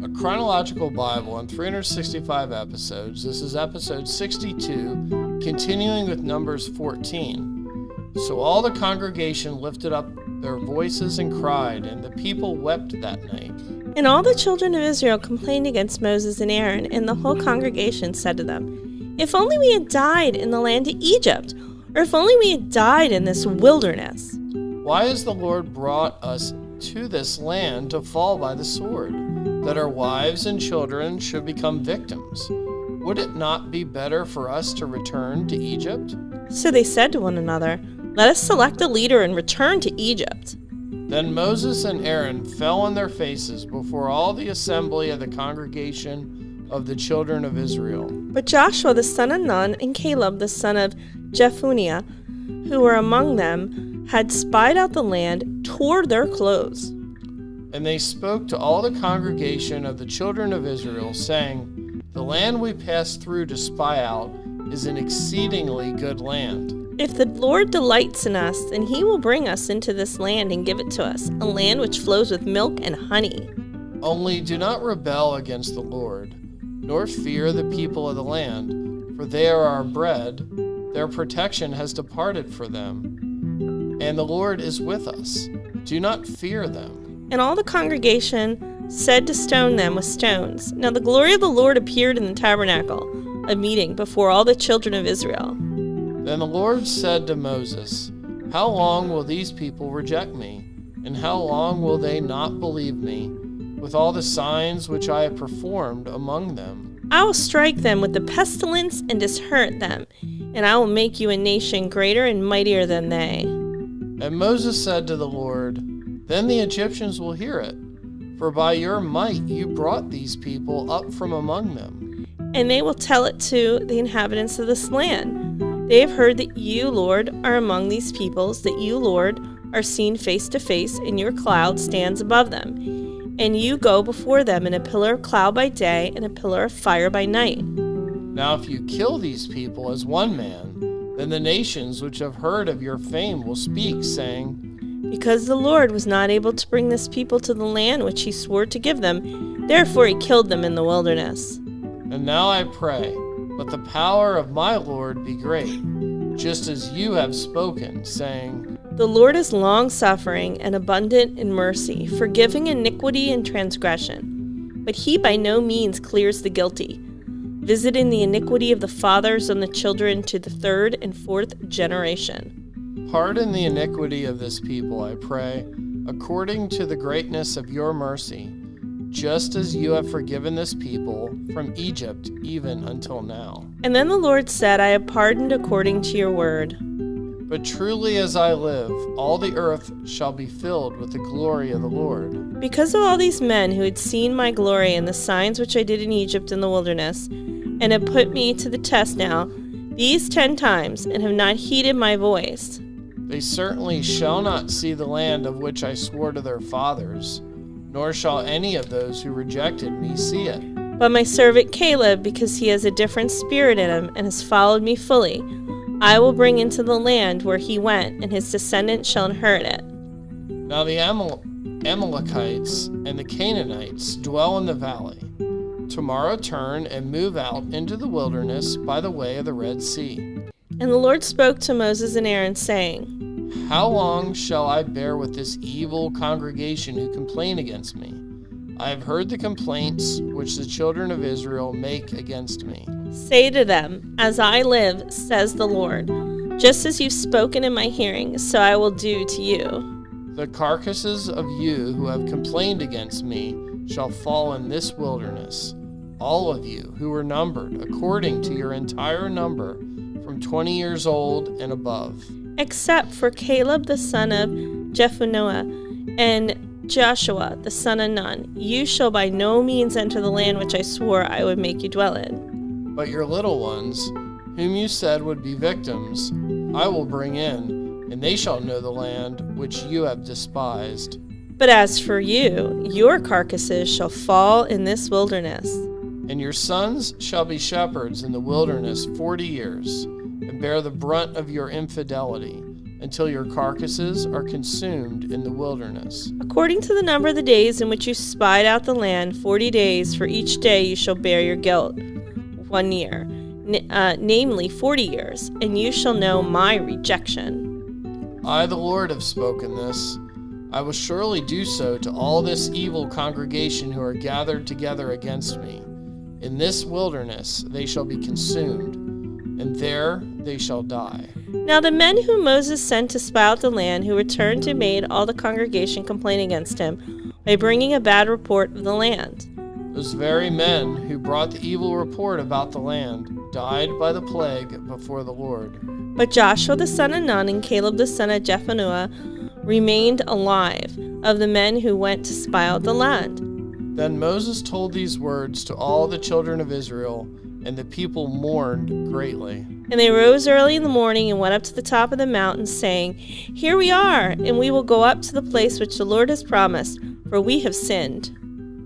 A chronological Bible in 365 episodes. This is episode 62, continuing with Numbers 14. So all the congregation lifted up their voices and cried, and the people wept that night. And all the children of Israel complained against Moses and Aaron, and the whole congregation said to them, "If only we had died in the land of Egypt, or if only we had died in this wilderness. Why has the Lord brought us to this land to fall by the sword, that our wives and children should become victims? Would it not be better for us to return to Egypt?" So they said to one another, "Let us select a leader and return to Egypt." Then Moses and Aaron fell on their faces before all the assembly of the congregation of the children of Israel. But Joshua the son of Nun and Caleb the son of Jephunneh, who were among them, had spied out the land, tore their clothes. And they spoke to all the congregation of the children of Israel, saying, "The land we passed through to spy out is an exceedingly good land. If the Lord delights in us, then he will bring us into this land and give it to us, a land which flows with milk and honey. Only do not rebel against the Lord, nor fear the people of the land, for they are our bread. Their protection has departed for them, and the Lord is with us. Do not fear them." And all the congregation said to stone them with stones. Now the glory of the Lord appeared in the tabernacle of meeting before all the children of Israel. Then the Lord said to Moses, "How long will these people reject me? And how long will they not believe me, with all the signs which I have performed among them? I will strike them with the pestilence and disinherit them, and I will make you a nation greater and mightier than they." And Moses said to the Lord, "Then the Egyptians will hear it, for by your might you brought these people up from among them. And they will tell it to the inhabitants of this land. They have heard that you, Lord, are among these peoples, that you, Lord, are seen face to face, and your cloud stands above them. And you go before them in a pillar of cloud by day and a pillar of fire by night. Now if you kill these people as one man, then the nations which have heard of your fame will speak, saying, 'Because the Lord was not able to bring this people to the land which he swore to give them, therefore he killed them in the wilderness.' And now I pray, let the power of my Lord be great, just as you have spoken, saying, 'The Lord is long-suffering and abundant in mercy, forgiving iniquity and transgression. But he by no means clears the guilty, visiting the iniquity of the fathers on the children to the third and fourth generation. Pardon the iniquity of this people, I pray, according to the greatness of your mercy, just as you have forgiven this people from Egypt even until now.' And then the Lord said, 'I have pardoned according to your word. But truly as I live, all the earth shall be filled with the glory of the Lord.' Because of all these men who had seen my glory and the signs which I did in Egypt in the wilderness, and have put me to the test now, these 10 times, and have not heeded my voice, they certainly shall not see the land of which I swore to their fathers, nor shall any of those who rejected me see it. But my servant Caleb, because he has a different spirit in him and has followed me fully, I will bring into the land where he went, and his descendants shall inherit it.' Now the Amalekites and the Canaanites dwell in the valley. Tomorrow turn and move out into the wilderness by the way of the Red Sea." And the Lord spoke to Moses and Aaron, saying, "How long shall I bear with this evil congregation who complain against me? I have heard the complaints which the children of Israel make against me. Say to them, 'As I live, says the Lord, just as you've spoken in my hearing, so I will do to you. The carcasses of you who have complained against me shall fall in this wilderness, all of you who were numbered according to your entire number, from 20 years old and above. Except for Caleb the son of Jephunneh and Joshua the son of Nun, you shall by no means enter the land which I swore I would make you dwell in. But your little ones, whom you said would be victims, I will bring in, and they shall know the land which you have despised. But as for you, your carcasses shall fall in this wilderness. And your sons shall be shepherds in the wilderness 40 years, and bear the brunt of your infidelity, until your carcasses are consumed in the wilderness. According to the number of the days in which you spied out the land, 40 days, for each day you shall bear your guilt 1 year, namely 40 years, and you shall know my rejection. I, the Lord, have spoken this. I will surely do so to all this evil congregation who are gathered together against me. In this wilderness they shall be consumed, and there they shall die. Now the men whom Moses sent to spy out the land, who returned and made all the congregation complain against him by bringing a bad report of the land. Those very men who brought the evil report about the land died by the plague before the Lord. But Joshua the son of Nun and Caleb the son of Jephunneh remained alive, of the men who went to spy out the land. Then Moses told these words to all the children of Israel, and the people mourned greatly. And they rose early in the morning and went up to the top of the mountain, saying, Here we are, and we will go up to the place which the Lord has promised, for we have sinned.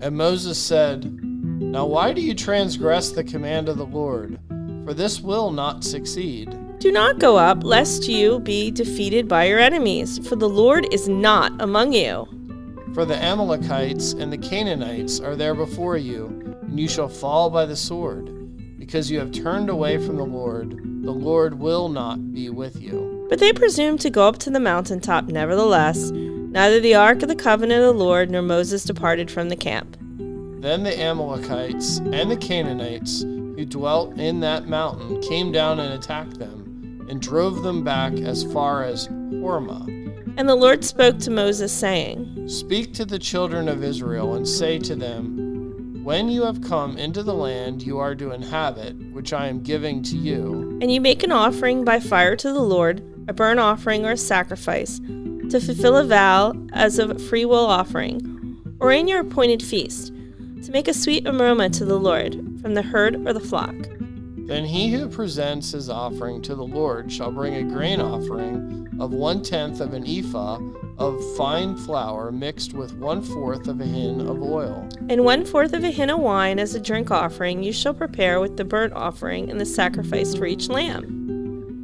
And Moses said, Now why do you transgress the command of the Lord? For this will not succeed. Do not go up, lest you be defeated by your enemies, for the Lord is not among you. For the Amalekites and the Canaanites are there before you, and you shall fall by the sword. Because you have turned away from the Lord will not be with you. But they presumed to go up to the mountaintop nevertheless. Neither the ark of the covenant of the Lord nor Moses departed from the camp. Then the Amalekites and the Canaanites who dwelt in that mountain came down and attacked them, and drove them back as far as Hormah. And the Lord spoke to Moses, saying, Speak to the children of Israel, and say to them, When you have come into the land you are to inhabit, which I am giving to you, and you make an offering by fire to the Lord, a burnt offering or a sacrifice, to fulfill a vow as a freewill offering, or in your appointed feast, to make a sweet aroma to the Lord from the herd or the flock. then he who presents his offering to the Lord shall bring a grain offering of 1/10 of an ephah of fine flour mixed with 1/4 of a hin of oil. And 1/4 of a hin of wine as a drink offering you shall prepare with the burnt offering and the sacrifice for each lamb.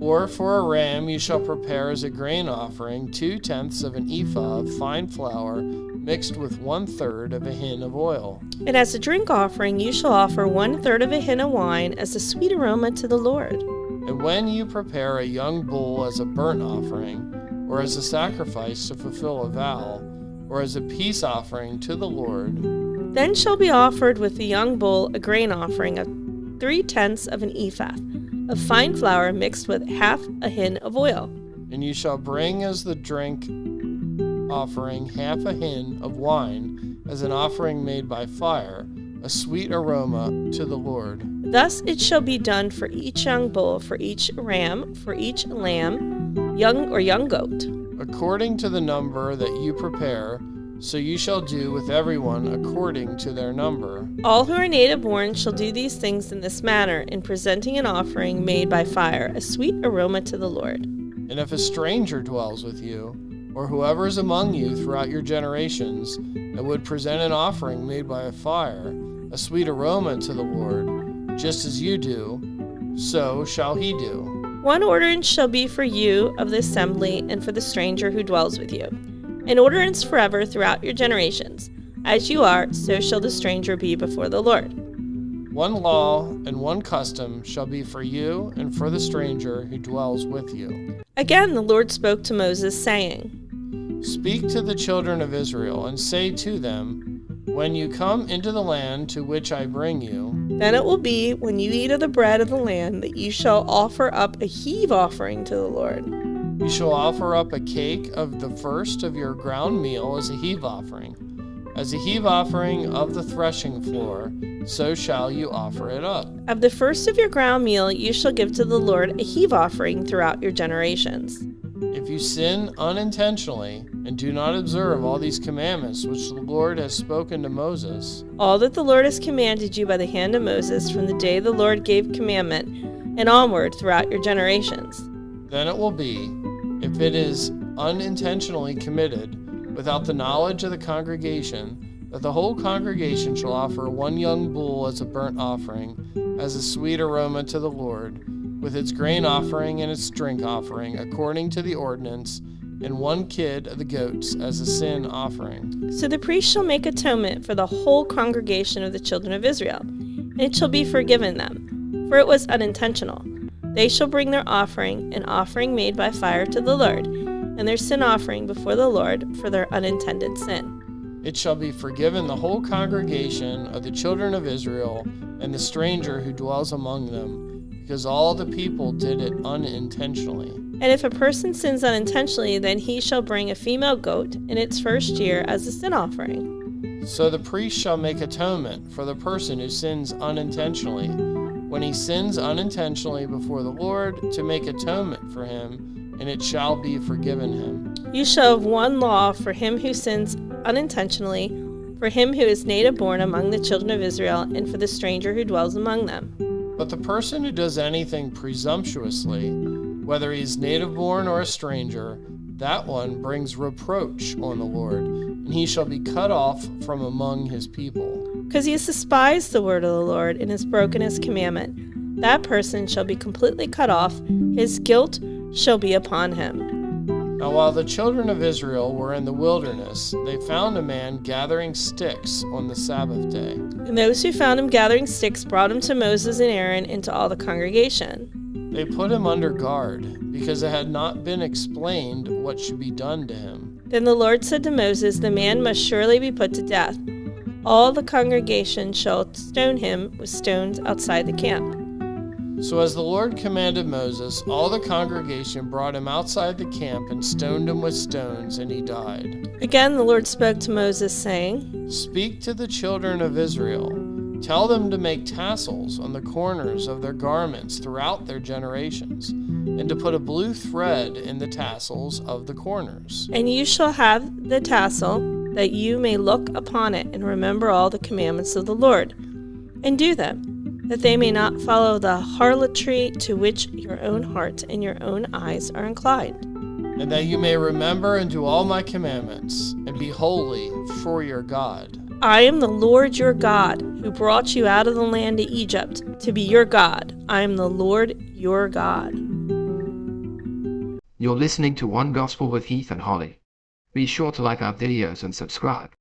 Or for a ram you shall prepare as a grain offering 2/10 of an ephah of fine flour mixed with 1/3 of a hin of oil. And as a drink offering you shall offer 1/3 of a hin of wine as a sweet aroma to the Lord. And when you prepare a young bull as a burnt offering, or as a sacrifice to fulfill a vow, or as a peace offering to the Lord, then shall be offered with the young bull a grain offering of 3/10 of an ephah of fine flour mixed with half a hin of oil. and you shall bring as the drink offering half a hin of wine as an offering made by fire, a sweet aroma to the Lord. Thus it shall be done for each young bull, for each ram, for each lamb, young or young goat. According to the number that you prepare, so you shall do with everyone according to their number. All who are native born shall do these things in this manner, in presenting an offering made by fire, a sweet aroma to the Lord. And if a stranger dwells with you, or whoever is among you throughout your generations, and would present an offering made by a fire, a sweet aroma to the Lord, just as you do, so shall he do. One ordinance shall be for you of the assembly and for the stranger who dwells with you, an ordinance forever throughout your generations. As you are, so shall the stranger be before the Lord. One law and one custom shall be for you and for the stranger who dwells with you. Again the Lord spoke to Moses, saying, Speak to the children of Israel, and say to them, When you come into the land to which I bring you, Then it will be, when you eat of the bread of the land, that you shall offer up a heave offering to the Lord. you shall offer up a cake of the first of your ground meal as a heave offering. As a heave offering of the threshing floor, so shall you offer it up. Of the first of your ground meal you shall give to the Lord a heave offering throughout your generations. If you sin unintentionally and do not observe all these commandments which the Lord has spoken to Moses, All that the Lord has commanded you by the hand of Moses from the day the Lord gave commandment and onward throughout your generations. then it will be, if it is unintentionally committed without the knowledge of the congregation, that the whole congregation shall offer one young bull as a burnt offering, as a sweet aroma to the Lord, with its grain offering and its drink offering, according to the ordinance, and 1 kid of the goats as a sin offering. So the priest shall make atonement for the whole congregation of the children of Israel, and it shall be forgiven them, for it was unintentional. They shall bring their offering, an offering made by fire to the Lord, and their sin offering before the Lord for their unintended sin. It shall be forgiven the whole congregation of the children of Israel and the stranger who dwells among them, because all the people did it unintentionally. And if a person sins unintentionally, then he shall bring a female goat in its first year as a sin offering. So the priest shall make atonement for the person who sins unintentionally, when he sins unintentionally before the Lord, to make atonement for him, and it shall be forgiven him. You shall have one law for him who sins unintentionally, for him who is native born among the children of Israel, and for the stranger who dwells among them. But the person who does anything presumptuously, whether he is native born or a stranger, that one brings reproach on the Lord, and he shall be cut off from among his people. Because he has despised the word of the Lord and has broken his commandment, that person shall be completely cut off, his guilt shall be upon him. Now while the children of Israel were in the wilderness, they found a man gathering sticks on the Sabbath day. And those who found him gathering sticks brought him to Moses and Aaron and to all the congregation. They put him under guard, because it had not been explained what should be done to him. Then the Lord said to Moses, the man must surely be put to death. All the congregation shall stone him with stones outside the camp. So as the Lord commanded Moses, all the congregation brought him outside the camp and stoned him with stones, and he died. Again the Lord spoke to Moses, saying, Speak to the children of Israel. Tell them to make tassels on the corners of their garments throughout their generations, and to put a blue thread in the tassels of the corners. And you shall have the tassel, that you may look upon it and remember all the commandments of the Lord, and do them, that they may not follow the harlotry to which your own heart and your own eyes are inclined. And that you may remember and do all my commandments, and be holy for your God. I am the Lord your God, who brought you out of the land of Egypt to be your God. I am the Lord your God. You're listening to One Gospel with Heath and Holly. Be sure to like our videos and subscribe.